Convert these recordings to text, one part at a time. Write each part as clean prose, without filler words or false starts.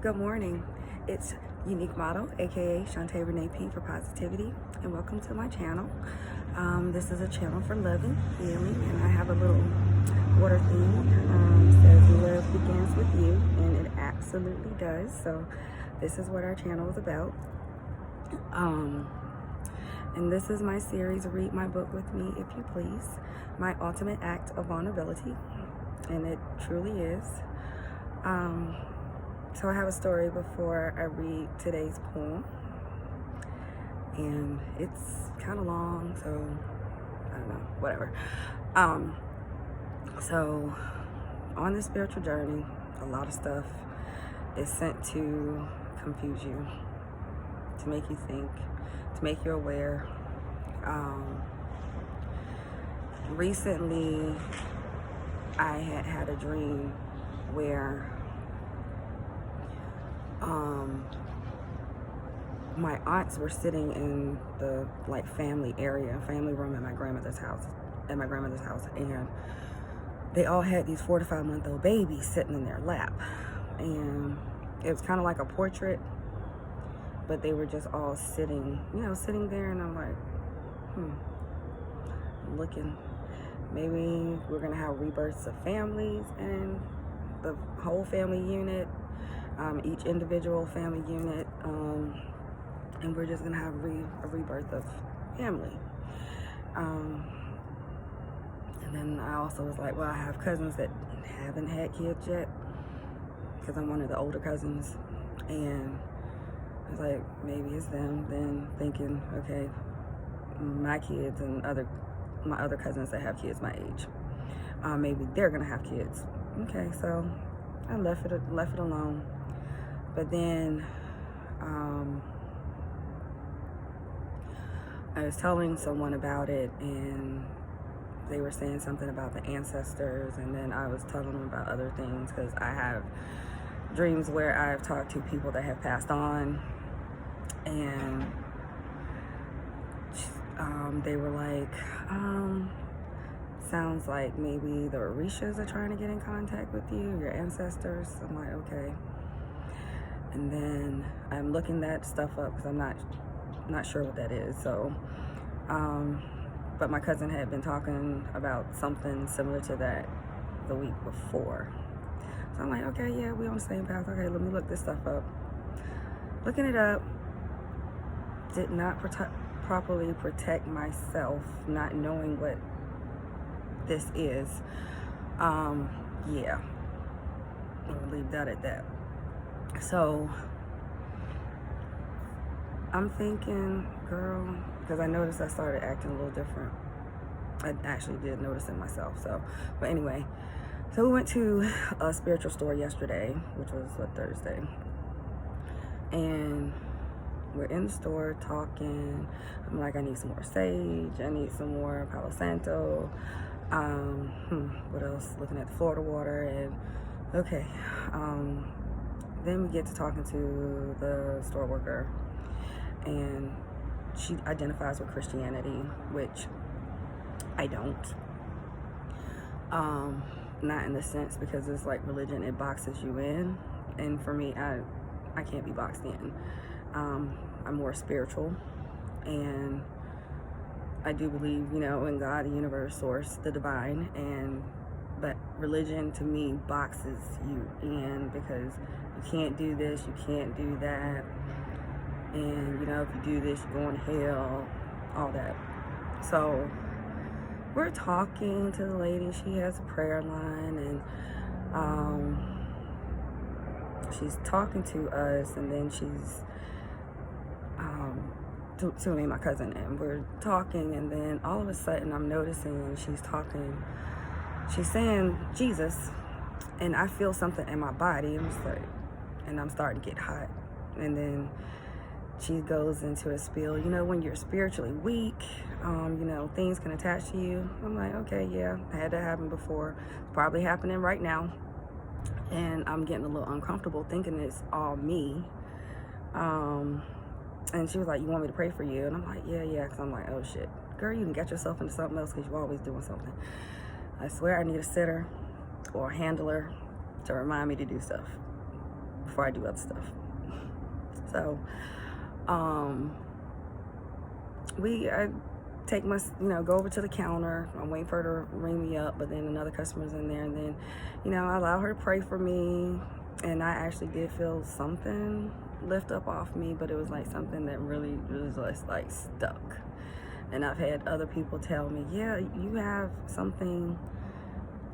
Good morning. It's Unique Model, aka Shantae Renee P for Positivity, and welcome to my channel. This is a channel for loving, healing, and I have a little water theme. Says love begins with you, and it absolutely does. So this is what our channel is about. And this is my series, Read My Book With Me, If You Please, my ultimate act of vulnerability, and it truly is. So I have a story before I read today's poem, and it's kind of long, so I don't know, whatever. So on this spiritual journey, a lot of stuff is sent to confuse you, to make you think, to make you aware. Recently, I had a dream where my aunts were sitting in the family room at my grandmother's house, and they all had these 4 to 5 month old babies sitting in their lap, and it was kind of like a portrait, but they were just all sitting there, and I'm like, looking, maybe we're gonna have rebirths of families and the whole family unit, each individual family unit, and we're just gonna have a rebirth of family. And then I also was like, well, I have cousins that haven't had kids yet, because I'm one of the older cousins, and I was like, maybe it's them. Then thinking, okay, my kids and my other cousins that have kids my age, maybe they're gonna have kids. Okay, so I left it alone. But then I was telling someone about it, and they were saying something about the ancestors, and then I was telling them about other things, because I have dreams where I've talked to people that have passed on, and they were like, sounds like maybe the Orishas are trying to get in contact with you, your ancestors. I'm like, okay. And then I'm looking that stuff up, because I'm not sure what that is. So, but my cousin had been talking about something similar to that the week before. So I'm like, okay, yeah, we on the same path. Okay, let me look this stuff up. Looking it up, did not properly protect myself, not knowing what this is. Yeah, I'll leave that at that. So I'm thinking, girl, because I noticed I started acting a little different. I actually did notice it myself. So, but anyway, so we went to a spiritual store yesterday, which was Thursday, and we're in the store talking. I'm like, I need some more sage, I need some more Palo Santo. What else? Looking at the Florida water, and okay. Then we get to talking to the store worker, and she identifies with Christianity, which I don't. Not in the sense, because it's like religion, it boxes you in, and for me, I can't be boxed in. I'm more spiritual, and I do believe, in God, the universe, source, the divine, but religion to me boxes you in, because you can't do this, you can't do that, and if you do this, you're going to hell, all that. So we're talking to the lady. She has a prayer line, and she's talking to us, and then she's to me and my cousin, and we're talking, and then all of a sudden I'm noticing she's saying Jesus, and I feel something in my body. I'm just like, and I'm starting to get hot. And then she goes into a spiel, when you're spiritually weak, things can attach to you. I'm like, okay, yeah, I had that happen before. It's probably happening right now. And I'm getting a little uncomfortable thinking it's all me. And she was like, you want me to pray for you? And I'm like, yeah, because I'm like, oh shit. Girl, you can get yourself into something else, because you're always doing something. I swear I need a sitter or a handler to remind me to do stuff. before I do other stuff. So, I take my, go over to the counter. I'm waiting for her to ring me up, but then another customer's in there, and then, I allow her to pray for me, and I actually did feel something lift up off me, but it was like something that really was just like stuck. And I've had other people tell me, yeah, you have something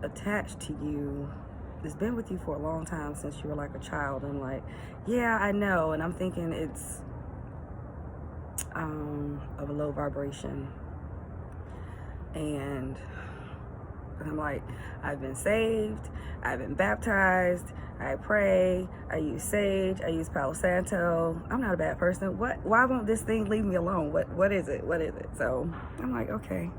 attached to you. It's been with you for a long time, since you were like a child. I'm like, yeah, I know. And I'm thinking it's of a low vibration. And I'm like, I've been saved, I've been baptized, I pray, I use sage, I use Palo Santo. I'm not a bad person. Why won't this thing leave me alone? What is it? So I'm like, okay.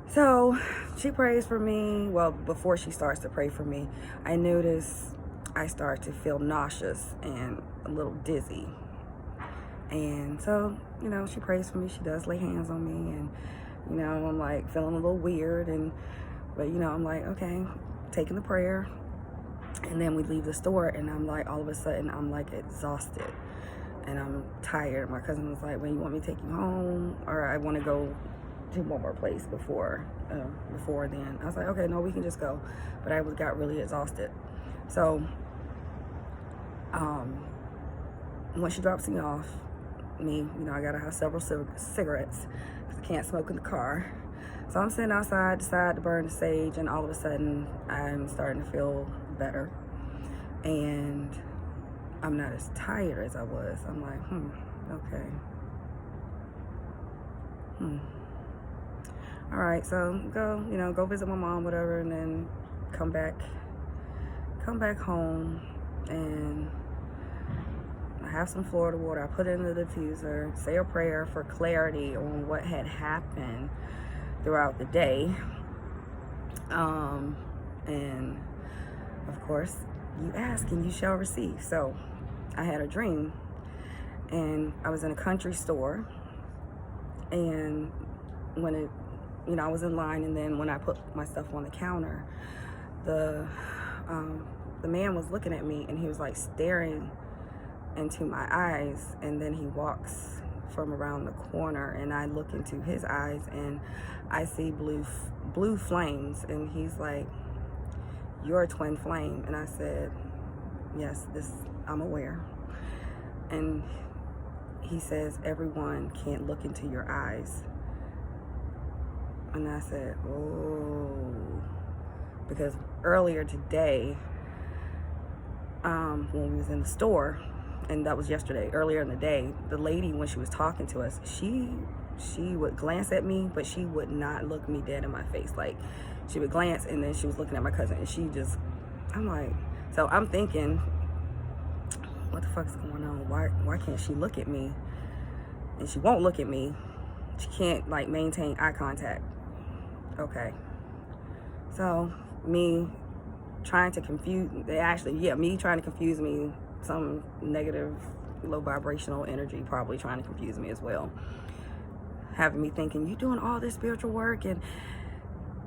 So she prays for me. Well, before she starts to pray for me, I notice I start to feel nauseous and a little dizzy. And so, she prays for me. She does lay hands on me, and, I'm like feeling a little weird, but I'm like, okay, taking the prayer. And then we leave the store, and I'm like, all of a sudden, I'm like exhausted and I'm tired. My cousin was like, well, you want me to take you home, or I want to go to one more place before then. I was like, okay, no, we can just go. But I got really exhausted. So when she drops me off, I gotta have several cigarettes because I can't smoke in the car. So I'm sitting outside, decide to burn the sage, and all of a sudden I'm starting to feel better, and I'm not as tired as I was. I'm like, okay. All right, so go visit my mom, whatever, and then come back home, and I have some Florida water. I put it in the diffuser, say a prayer for clarity on what had happened throughout the day. And of course, you ask and you shall receive. So I had a dream, and I was in a country store, and when I was in line, and then when I put my stuff on the counter, the man was looking at me, and he was like staring into my eyes, and then he walks from around the corner, and I look into his eyes, and I see blue flames, and he's like, you're a twin flame. And I said, yes, I'm aware. And he says, everyone can't look into your eyes. And I said, oh, because earlier today, when we was in the store, and that was yesterday, earlier in the day, the lady, when she was talking to us, she would glance at me, but she would not look me dead in my face. Like, she would glance, and then she was looking at my cousin, and I'm like, so I'm thinking, what the fuck is going on? Why can't she look at me? And she won't look at me. She can't, like, maintain eye contact. Okay. So me trying to confuse me, some negative low vibrational energy probably trying to confuse me as well, having me thinking, you doing all this spiritual work and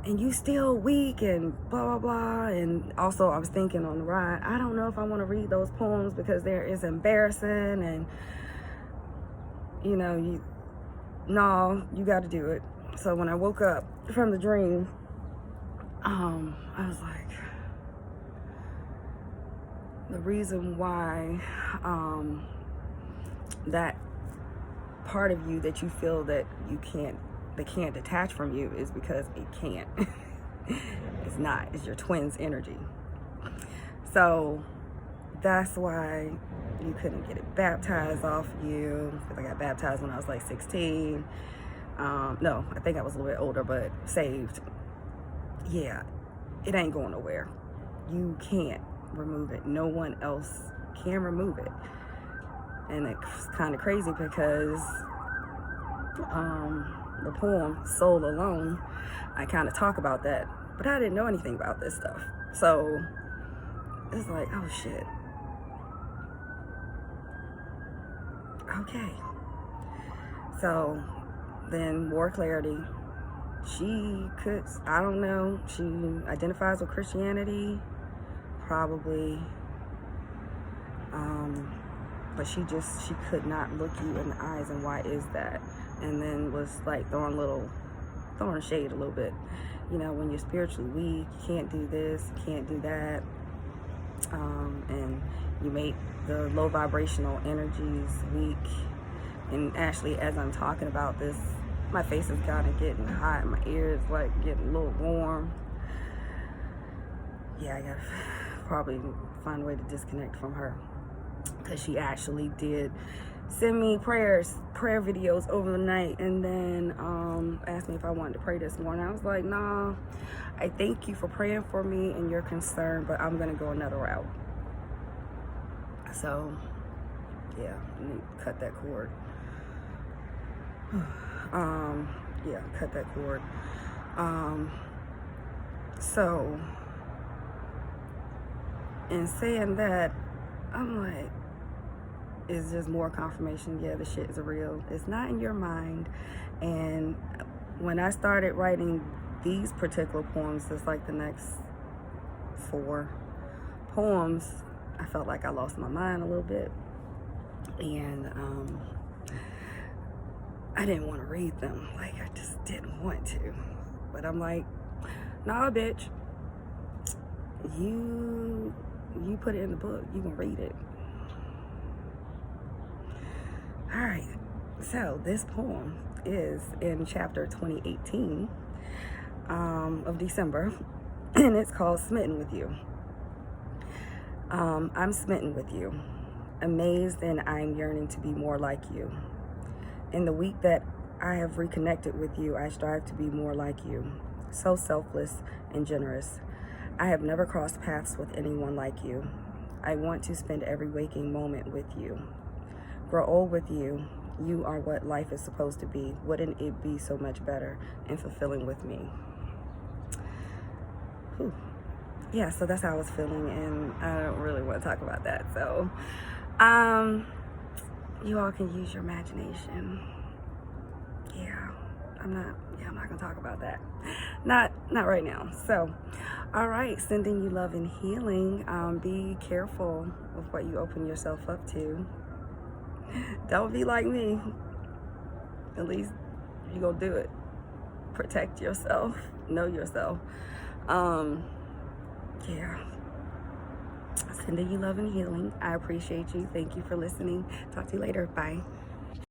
you still weak and blah blah blah. And also I was thinking on the ride, I don't know if I want to read those poems because it's embarrassing, and you got to do it. So when I woke up from the dream, I was like, the reason why that part of you that you feel that they can't detach from you is because it can't. It's not. It's your twin's energy. So that's why you couldn't get it baptized off you, because I got baptized when I was like 16. No, I think I was a little bit older, but saved. Yeah, it ain't going nowhere. You can't remove it. No one else can remove it. And it's kind of crazy because the poem Soul Alone, I kind of talk about that, but I didn't know anything about this stuff. So it's like, oh shit. Okay. So then more clarity. I don't know, she identifies with Christianity, probably. But she could not look you in the eyes, and why is that? And then was like throwing shade a little bit. You know, when you're spiritually weak, you can't do this, you can't do that. And you make the low vibrational energies weak. And actually, as I'm talking about this, my face is kind of getting hot, my ears like getting a little warm. Yeah, I gotta probably find a way to disconnect from her, because she actually did send me prayer videos overnight, and then asked me if I wanted to pray this morning. I was like, nah, I thank you for praying for me and your concern, but I'm gonna go another route. So yeah, I need to cut that cord. Yeah, cut that cord. So in saying that, I'm like, it's just more confirmation. Yeah, the shit is real. It's not in your mind. And when I started writing these particular poems, it's like the next 4 poems, I felt like I lost my mind a little bit. And I didn't want to read them. Like, I just didn't want to. But I'm like, nah, bitch. You put it in the book. You can read it. All right. So this poem is in chapter 2018 of December, and it's called Smitten with You. I'm smitten with you, amazed, and I'm yearning to be more like you. In the week that I have reconnected with you, I strive to be more like you, so selfless and generous. I have never crossed paths with anyone like you. I want to spend every waking moment with you. Grow old with you. You are what life is supposed to be. Wouldn't it be so much better and fulfilling with me? Whew. Yeah, so that's how I was feeling, and I don't really want to talk about that. So, you all can use your imagination. Yeah, I'm not gonna talk about that. Not right now. So, all right, sending you love and healing. Be careful with what you open yourself up to. Don't be like me. At least you're gonna do it. Protect yourself. Know yourself. Yeah. Sending you love and healing. I appreciate you. Thank you for listening. Talk to you later. Bye.